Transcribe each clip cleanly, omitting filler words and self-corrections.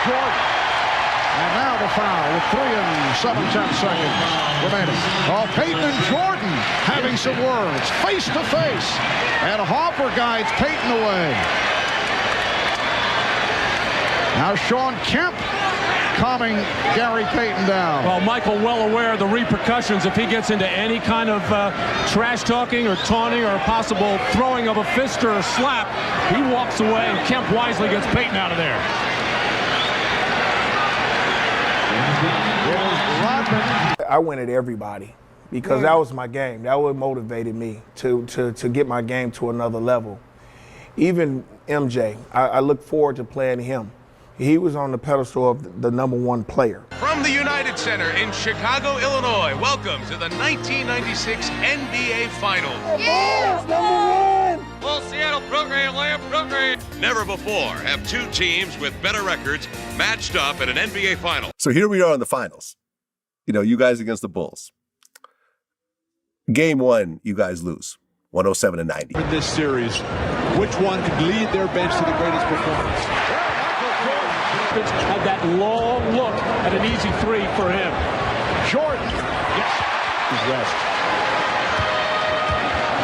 Jordan. And now the foul with 3 7/10 seconds remaining. Oh, Payton and Jordan having some words, face to face. And Hopper guides Payton away. Now Sean Kemp calming Gary Payton down. Well, Michael well aware of the repercussions if he gets into any kind of trash talking or taunting or possible throwing of a fist or a slap. He walks away, and Kemp wisely gets Payton out of there. I went at everybody because that was my game. That what motivated me to get my game to another level. Even MJ, I look forward to playing him. He was on the pedestal of the #1 player. From the United Center in Chicago, Illinois, welcome to the 1996 NBA Finals. Yes, #1! Well, Seattle program, Lamb program. Never before have two teams with better records matched up at an NBA Final. So here we are in the finals. You know, you guys against the Bulls. Game 1, you guys lose, 107-90. In this series, which one could lead their bench to the greatest performance? Had that long look at an easy 3 for him. Jordan. Yes. He's rest.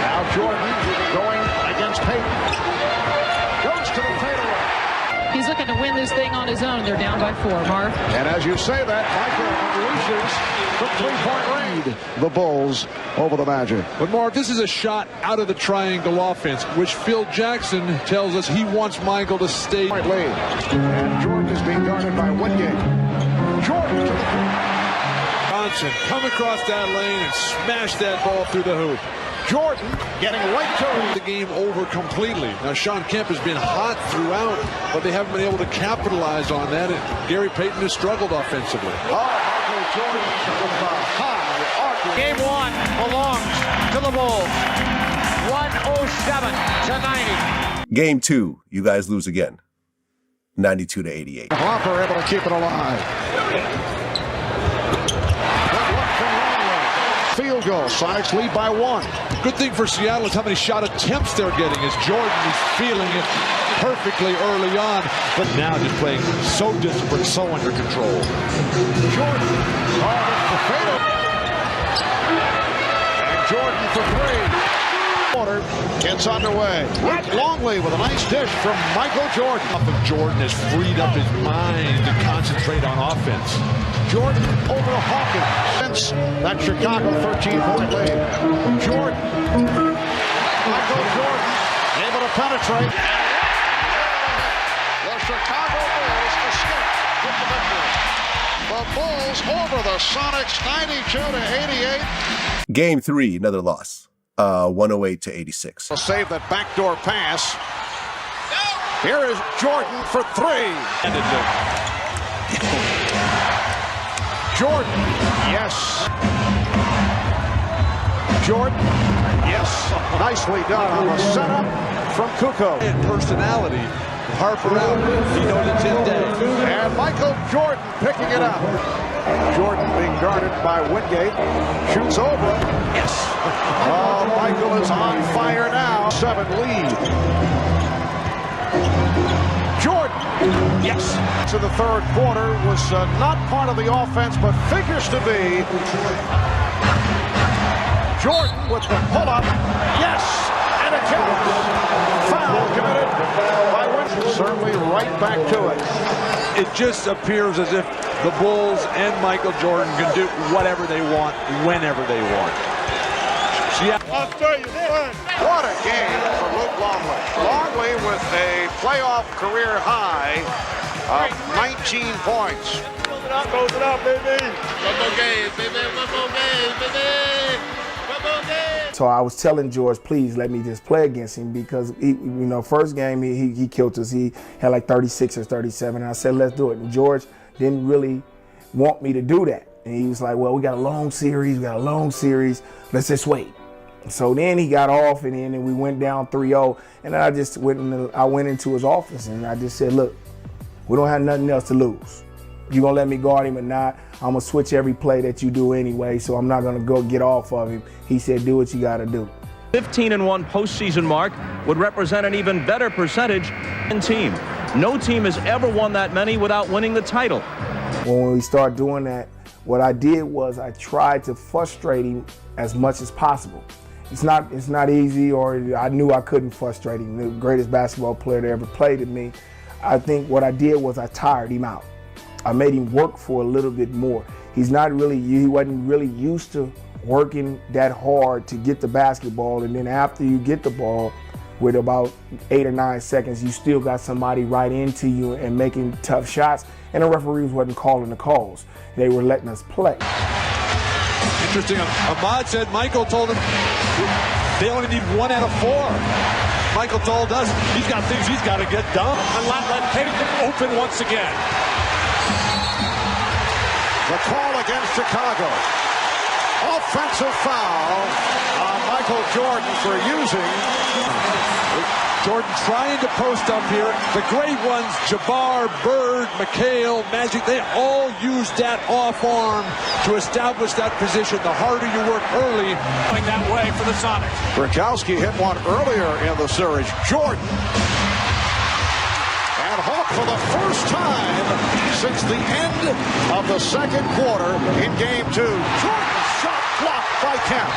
Now Jordan going against Payton. Goes to the fadeaway. He's looking to win this thing on his own. They're down by 4, Marv. And as you say that, Michael unleashes from 3-point range. The Bulls over the Magic. But Marv, this is a shot out of the triangle offense, which Phil Jackson tells us he wants Michael to stay. Lead. And Jordan is being guarded by Wingate. Jordan to the Johnson come across that lane and smash that ball through the hoop. Jordan getting right to The game over completely. Now Sean Kemp has been hot throughout, but they haven't been able to capitalize on that. And Gary Payton has struggled offensively. Michael Jordan with the high arc. Game 1 belongs to the Bulls. 107-90. Game 2, you guys lose again, 92-88. Hopper able to keep it alive. Field goal. Sonics lead by 1. Good thing for Seattle is how many shot attempts they're getting as Jordan is feeling it perfectly early on, but now just playing so disciplined, so under control. Jordan. The fatal. And Jordan for 3. Quarter gets underway. Luke Longley with a nice dish from Michael Jordan. Jordan has freed up his mind to concentrate on offense. Jordan over to Hawkins. Since that Chicago 13-point lead. Jordan. Michael Jordan able to penetrate. The Chicago Bulls escape with the victory. The Bulls over the Sonics 92-88. Game 3, another loss, 108-86. They'll save that backdoor pass. Here is Jordan for 3. Jordan, yes. Jordan, yes. Nicely done on the setup from Kukoc. And personality, Harper out. He knows it's in day. And Michael Jordan picking it up. Jordan being guarded by Wingate. Shoots over. Yes. Oh, Michael is on fire now. 7 lead. Jordan, yes. To the third quarter was not part of the offense, but figures to be. Jordan with the pull-up, yes, and it counts. Foul committed by Winston. Certainly right back to it. It just appears as if the Bulls and Michael Jordan can do whatever they want, whenever they want. Yeah. What a game for Luke Longley. Longley with a playoff career high of 19 points. Close it up, baby. One more game, baby. One more game, baby. One more game. So I was telling George, please let me just play against him because, first game he killed us. He had like 36 or 37. And I said, let's do it. And George didn't really want me to do that. And he was like, well, we got a long series. Let's just wait. So then he got off, and then we went down 3-0. And I just went into his office, and I just said, look, we don't have nothing else to lose. You gonna let me guard him or not? I'm gonna switch every play that you do anyway, so I'm not gonna go get off of him. He said, do what you gotta do. 15-1 postseason mark would represent an even better percentage in team. No team has ever won that many without winning the title. When we started doing that, what I did was I tried to frustrate him as much as possible. It's not easy, or I knew I couldn't frustrate him. The greatest basketball player that ever played with me. I think what I did was I tired him out. I made him work for a little bit more. He wasn't really used to working that hard to get the basketball, and then after you get the ball, with about 8 or 9 seconds, you still got somebody right into you and making tough shots, and the referees wasn't calling the calls. They were letting us play. Interesting. Ahmad said Michael told him they only need 1 out of 4. Michael told us he's got things he's got to get done. And let Payton open once again. The call against Chicago. Offensive foul on Michael Jordan for using. Jordan trying to post up here. The great ones, Jabbar, Bird, McHale, Magic, they all used that off arm to establish that position. The harder you work early. Going that way for the Sonics. Gronkowski hit one earlier in the series. Jordan. And Hawk for the first time since the end of the second quarter in game 2. Jordan shot blocked by Kemp.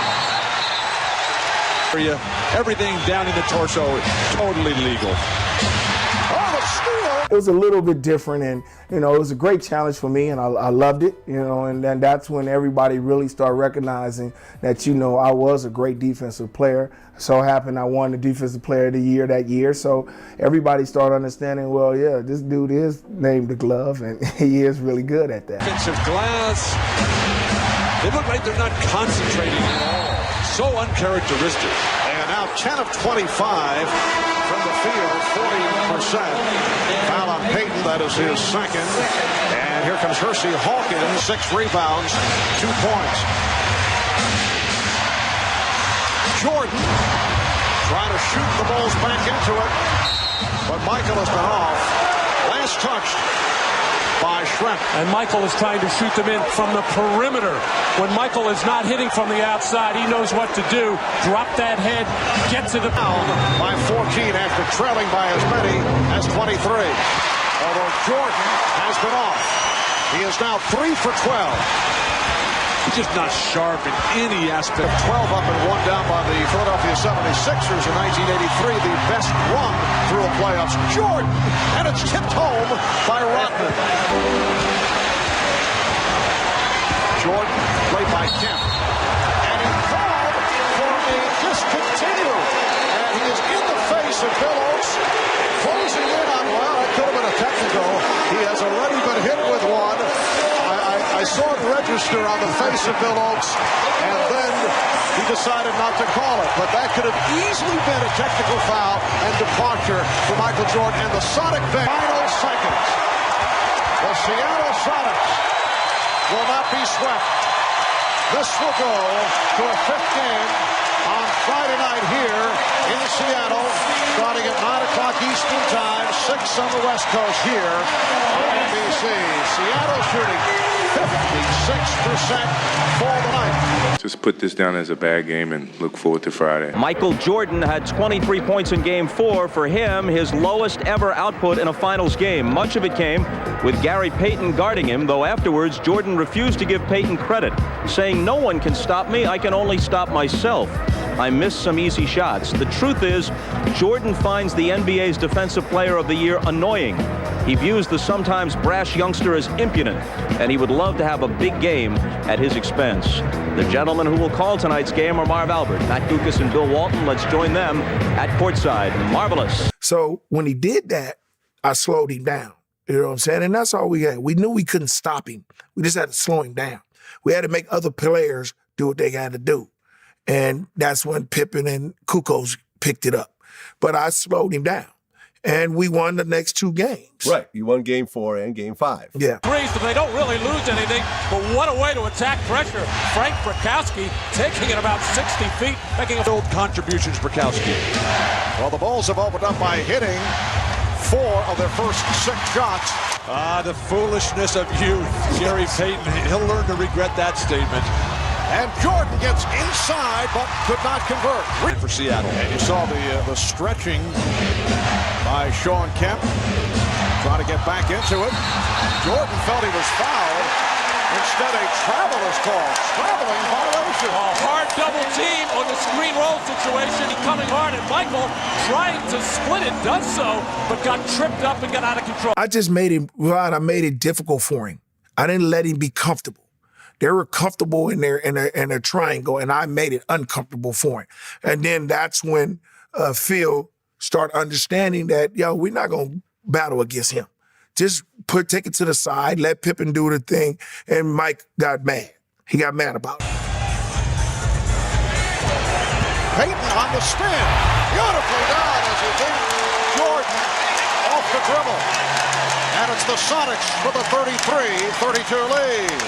Everything down in the torso is totally legal. Oh, the steal! It was a little bit different, and it was a great challenge for me, and I loved it. And then that's when everybody really started recognizing that I was a great defensive player. So happened I won the Defensive Player of the Year that year, so everybody started understanding. Well, yeah, this dude is named the Glove, and he is really good at that. Defensive glass. They look like they're not concentrating at all. So uncharacteristic. And now 10 of 25 from the field, 40%. Foul on Payton, that is his second. And here comes Hersey Hawkins, 6 rebounds, 2 points. Jordan trying to shoot the Bulls back into it, but Michael has been off. Last touched by Shrek. And Michael is trying to shoot them in from the perimeter. When Michael is not hitting from the outside, he knows what to do. Drop that head, get to the down by 14 after trailing by as many as 23. Although Jordan has been off. He is now 3 for 12. He's just not sharp in any aspect. 12 up and 1 down by the Philadelphia 76ers in 1983, the best run through the playoffs. Jordan, and it's tipped home by Rodman. Jordan, played by Kemp. And he called for a discontinue. And he is in the face of Bill Oates, closing in on, well, that could have been a technical. He has already been hit with one. I saw it register on the face of Bill Oates, and then he decided not to call it. But that could have easily been a technical foul and departure for Michael Jordan and the Sonic bench. Final seconds. The Seattle Sonics will not be swept. This will go to a 5th game on Friday night here in Seattle, starting at 9 o'clock Eastern Time, 6 on the West Coast here on NBC. Seattle shooting 56% for the night. Just put this down as a bad game and look forward to Friday. Michael Jordan had 23 points in Game 4. For him, his lowest ever output in a finals game. Much of it came with Gary Payton guarding him, though afterwards Jordan refused to give Payton credit, saying, "No one can stop me, I can only stop myself. I missed some easy shots." The truth is, Jordan finds the NBA's Defensive Player of the Year annoying. He views the sometimes brash youngster as impudent, and he would love to have a big game at his expense. The gentlemen who will call tonight's game are Marv Albert, Matt Dukas, and Bill Walton. Let's join them at courtside. Marvelous. So when he did that, I slowed him down. You know what I'm saying? And that's all we had. We knew we couldn't stop him. We just had to slow him down. We had to make other players do what they had to do. And that's when Pippen and Kukoc picked it up. But I slowed him down. And we won the next 2 games. Right. You won Game 4 and Game 5. Yeah. They don't really lose anything, but what a way to attack pressure. Frank Brakowski taking it about 60 feet, making a Old contributions, Brakowski. Well, the Bulls have opened up by hitting 4 of their first 6 shots. The foolishness of youth. Gary Payton, he'll learn to regret that statement. And Jordan gets inside, but could not convert. For Seattle. And you saw the stretching by Sean Kemp, trying to get back into it. Jordan felt he was fouled. Instead, a travel is called. Traveling violation. A hard double team on the screen roll situation. He's coming hard, and Michael, trying to split it, does so, but got tripped up and got out of control. I just made it difficult for him. I didn't let him be comfortable. They were comfortable in their triangle, and I made it uncomfortable for him. And then that's when Phil started understanding that, we're not going to battle against him. Just take it to the side, let Pippen do the thing, and Mike got mad. He got mad about it. Payton on the spin. Beautifully done as he beat Jordan off the dribble. And it's the Sonics for the 33-32 lead.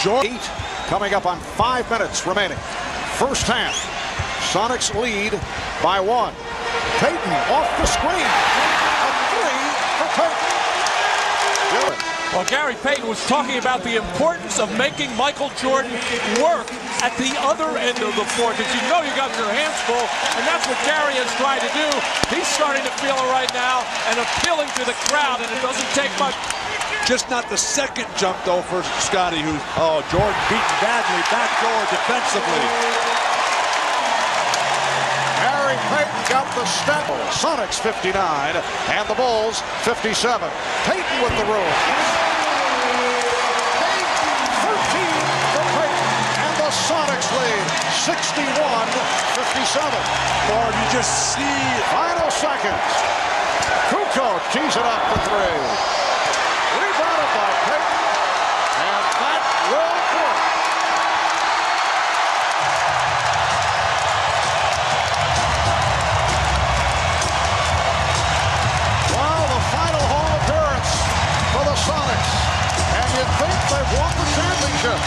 Jordan coming up on 5 minutes remaining. First half. Sonics lead by 1. Payton off the screen. A 3 for Payton. Well, Gary Payton was talking about the importance of making Michael Jordan work at the other end of the floor, because you got your hands full, and that's what Gary has tried to do. He's starting to feel it right now and appealing to the crowd, and it doesn't take much. Just not the second jump, though, for Scotty, who's, Jordan beaten badly, backdoor defensively. Gary Payton got the step. Sonics 59 and the Bulls 57. Payton with the rule. 13 for Payton, and the Sonics lead 61-57. Lord, you just see. Final seconds. Kukoc tees it up for 3. Rebounded by Payton, and that will work. Well, the final home appearance for the Sonics, and you'd think they've won the championship,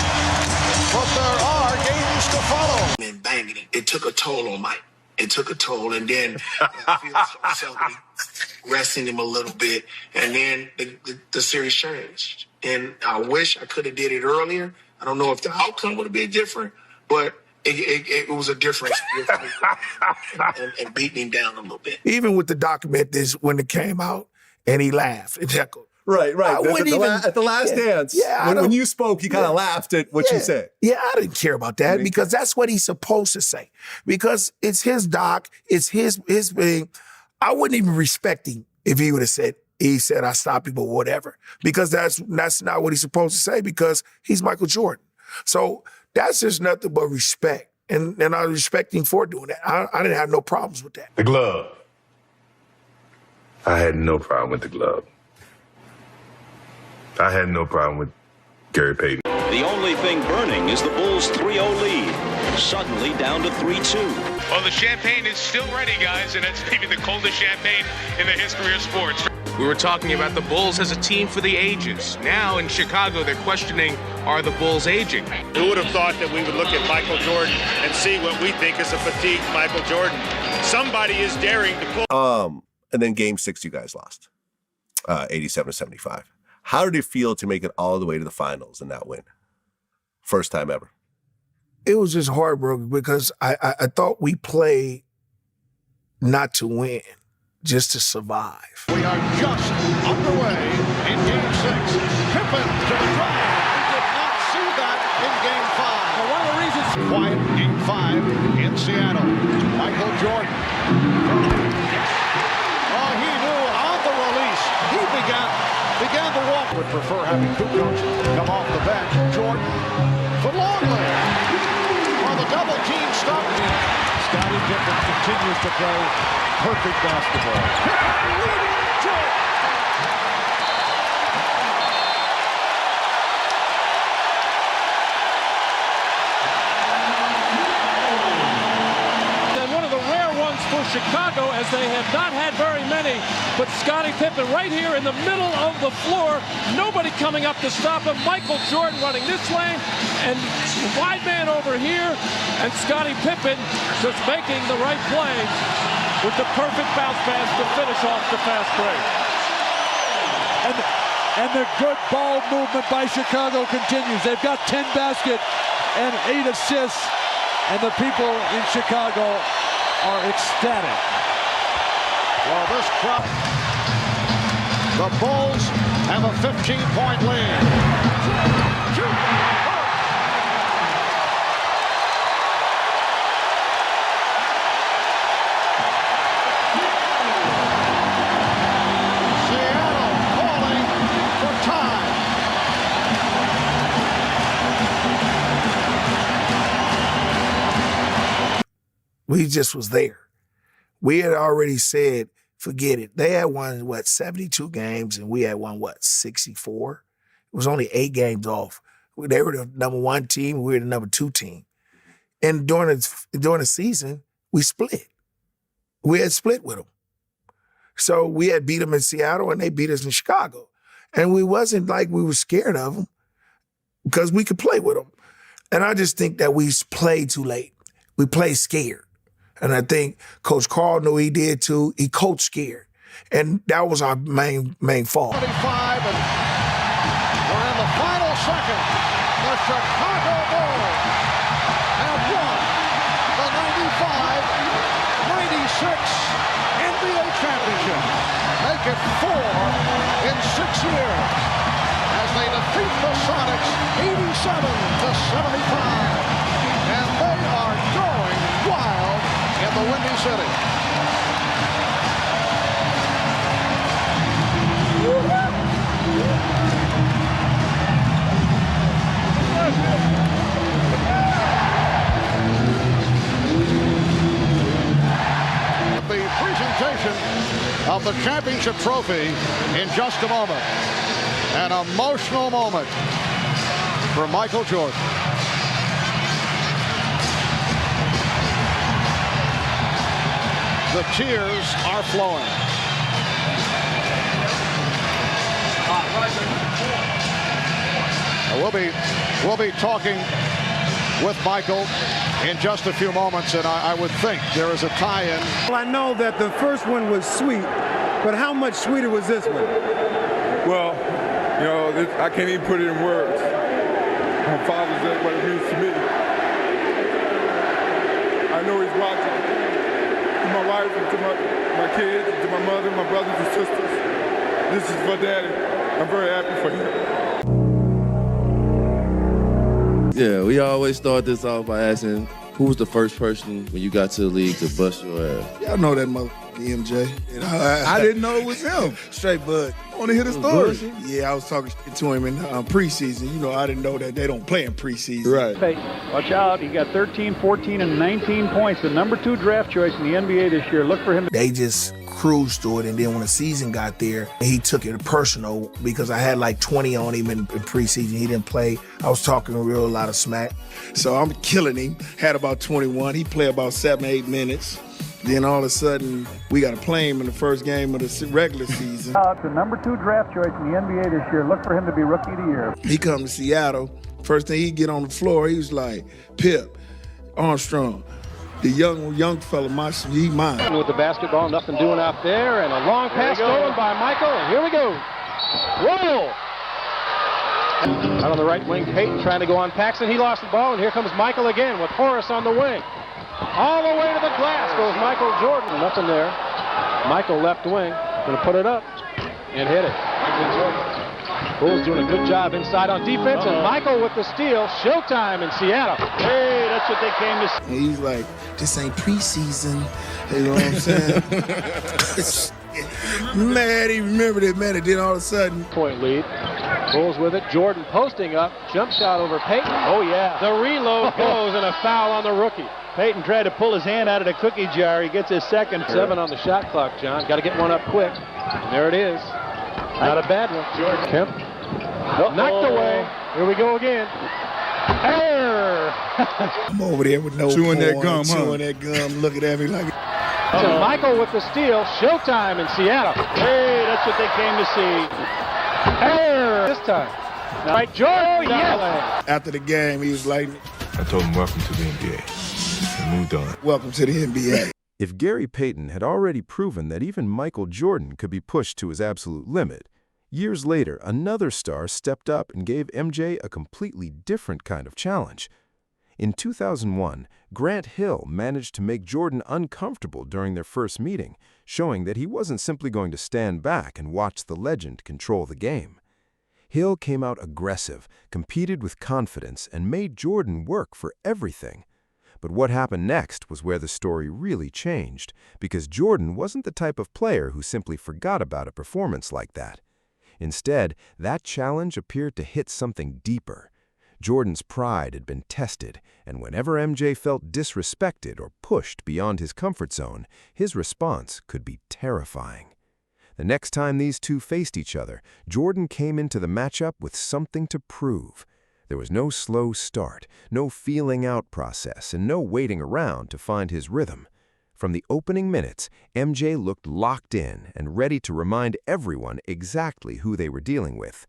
but there are games to follow. And banging it. It took a toll on Mike. It took a toll, and then I feel myself resting him a little bit, and then the series changed. And I wish I could have did it earlier. I don't know if the outcome would have been different, but it was a difference. and beating him down a little bit. Even with the document, when it came out, and he laughed and chuckled. Right. At the last dance, when you spoke, he kind of laughed at what you said. Yeah, I didn't care about that because that's what he's supposed to say. Because it's his doc, it's his thing. I wouldn't even respect him if he would have said, I stopped him or whatever. Because that's not what he's supposed to say, because he's Michael Jordan. So that's just nothing but respect. And I respect him for doing that. I didn't have no problems with that. The glove. I had no problem with the glove. I had no problem with Gary Payton. The only thing burning is the Bulls' 3-0 lead, suddenly down to 3-2. Well, the champagne is still ready, guys, and it's maybe the coldest champagne in the history of sports. We were talking about the Bulls as a team for the ages. Now in Chicago, they're questioning, are the Bulls aging? Who would have thought that we would look at Michael Jordan and see what we think is a fatigued Michael Jordan? Somebody is daring to pull. And then Game 6, you guys lost, 87-75. How did it feel to make it all the way to the finals and not win? First time ever. It was just heartbroken because I thought we played not to win, just to survive. We are just underway in Game 6. Pippen to the drive. We did not see that in Game 5. Well, one of the reasons. Quiet Game 5 in Seattle. Michael Jordan. Oh, he knew on the release. He began to walk. Would prefer having Kukoc come off the bench. Jordan for Longley. Well, the double team stopped. Scottie Pippen continues to play perfect basketball. Pippen leading Jordan. And one of the rare ones for Chicago, as they have not had very many, but Scottie Pippen right here in the middle of the floor. Nobody coming up to stop him. Michael Jordan running this lane, and wide man over here, and Scottie Pippen just making the right play with the perfect bounce pass to finish off the fast break. And the good ball movement by Chicago continues. They've got 10 baskets and 8 assists, and the people in Chicago are ecstatic. Well, this crowd, the Bulls have a 15-point lead. We just was there. We had already said, forget it. They had won, 72 games, and we had won, 64? It was only 8 games off. They were the number 1 team. We were the number 2 team. And during the season, we split. We had split with them. So we had beat them in Seattle, and they beat us in Chicago. And we wasn't like we were scared of them because we could play with them. And I just think that we played too late. We played scared. And I think Coach Carl knew he did too. He coached scared. And that was our main fault. 25, and we're in the final second. The Chicago Bulls have won the 95-96 NBA championship. Make it 4 in 6 years as they defeat the Sonics 87-75. And they are going wild in the Windy City. The presentation of the championship trophy in just a moment. An emotional moment for Michael Jordan. The tears are flowing. We'll be talking with Michael in just a few moments, and I would think there is a tie-in. Well, I know that the first one was sweet, but how much sweeter was this one? Well, I can't even put it in words. My father's there, what it means to me. I know he's watching. To my wife, and to my kids, and to my mother, my brothers and sisters. This is for Daddy. I'm very happy for him. Yeah, we always start this off by asking, who was the first person when you got to the league to bust your ass? Y'all know that motherfucking MJ. I didn't know it was him. Straight bud. I want to hear the story. Yeah, I was talking to him in preseason. I didn't know that they don't play in preseason. Right. Hey, watch out. He got 13, 14, and 19 points. The number 2 draft choice in the NBA this year. Look for him. They just cruised through it, and then when the season got there, he took it personal because I had like 20 on him in preseason. He didn't play. I was talking a lot of smack. So I'm killing him. Had about 21. He played about 7-8 minutes. Then all of a sudden, we got to play him in the first game of the regular season. The number 2 draft choice in the NBA this year. Look for him to be Rookie of the Year. He come to Seattle. First thing he get on the floor, he was like, Pip, Armstrong, the young fella, he mine. With the basketball, nothing doing out there, and a long pass stolen by Michael, and here we go. Whoa! Out on the right wing, Payton trying to go on Paxson. He lost the ball, and here comes Michael again with Horace on the wing. All the way to the glass goes Michael Jordan. Nothing there. Michael left wing. Going to put it up and hit it. Bulls doing a good job inside on defense, and Michael with the steal. Showtime in Seattle. Hey, that's what they came to see. And he's like, this ain't preseason. You know what I'm saying? Man, he remembered it, man. And then all of a sudden. Point lead. Bulls with it. Jordan posting up. Jump shot over Payton. Oh, yeah. The reload goes, and a foul on the rookie. Payton tried to pull his hand out of the cookie jar. He gets his second. 7 on the shot clock, John. Got to get one up quick. And there it is. Not a bad one. Kemp. Knocked away. Here we go again. Error. I'm over there with no chewing porn, that gum, chewing that gum, looking at me like. So Michael with the steal. Showtime in Seattle. Hey, that's what they came to see. Error. This time. All right, Jordan. Yes. After the game, he was like, I told him, welcome to the NBA. And moved on. Welcome to the NBA. If Gary Payton had already proven that even Michael Jordan could be pushed to his absolute limit, years later, another star stepped up and gave MJ a completely different kind of challenge. In 2001, Grant Hill managed to make Jordan uncomfortable during their first meeting, showing that he wasn't simply going to stand back and watch the legend control the game. Hill came out aggressive, competed with confidence, and made Jordan work for everything. But what happened next was where the story really changed, because Jordan wasn't the type of player who simply forgot about a performance like that. Instead, that challenge appeared to hit something deeper. Jordan's pride had been tested, and whenever MJ felt disrespected or pushed beyond his comfort zone, his response could be terrifying. The next time these two faced each other, Jordan came into the matchup with something to prove. There was no slow start, no feeling out process, and no waiting around to find his rhythm. From the opening minutes, MJ looked locked in and ready to remind everyone exactly who they were dealing with.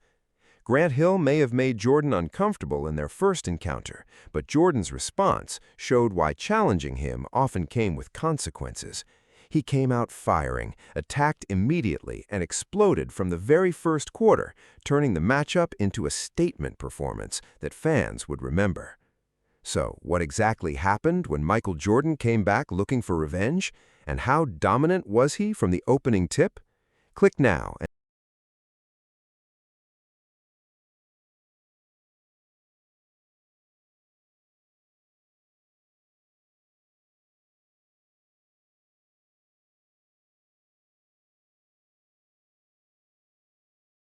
Grant Hill may have made Jordan uncomfortable in their first encounter, but Jordan's response showed why challenging him often came with consequences. He came out firing, attacked immediately, and exploded from the very first quarter, turning the matchup into a statement performance that fans would remember. So, what exactly happened when Michael Jordan came back looking for revenge? And how dominant was he from the opening tip? Click now and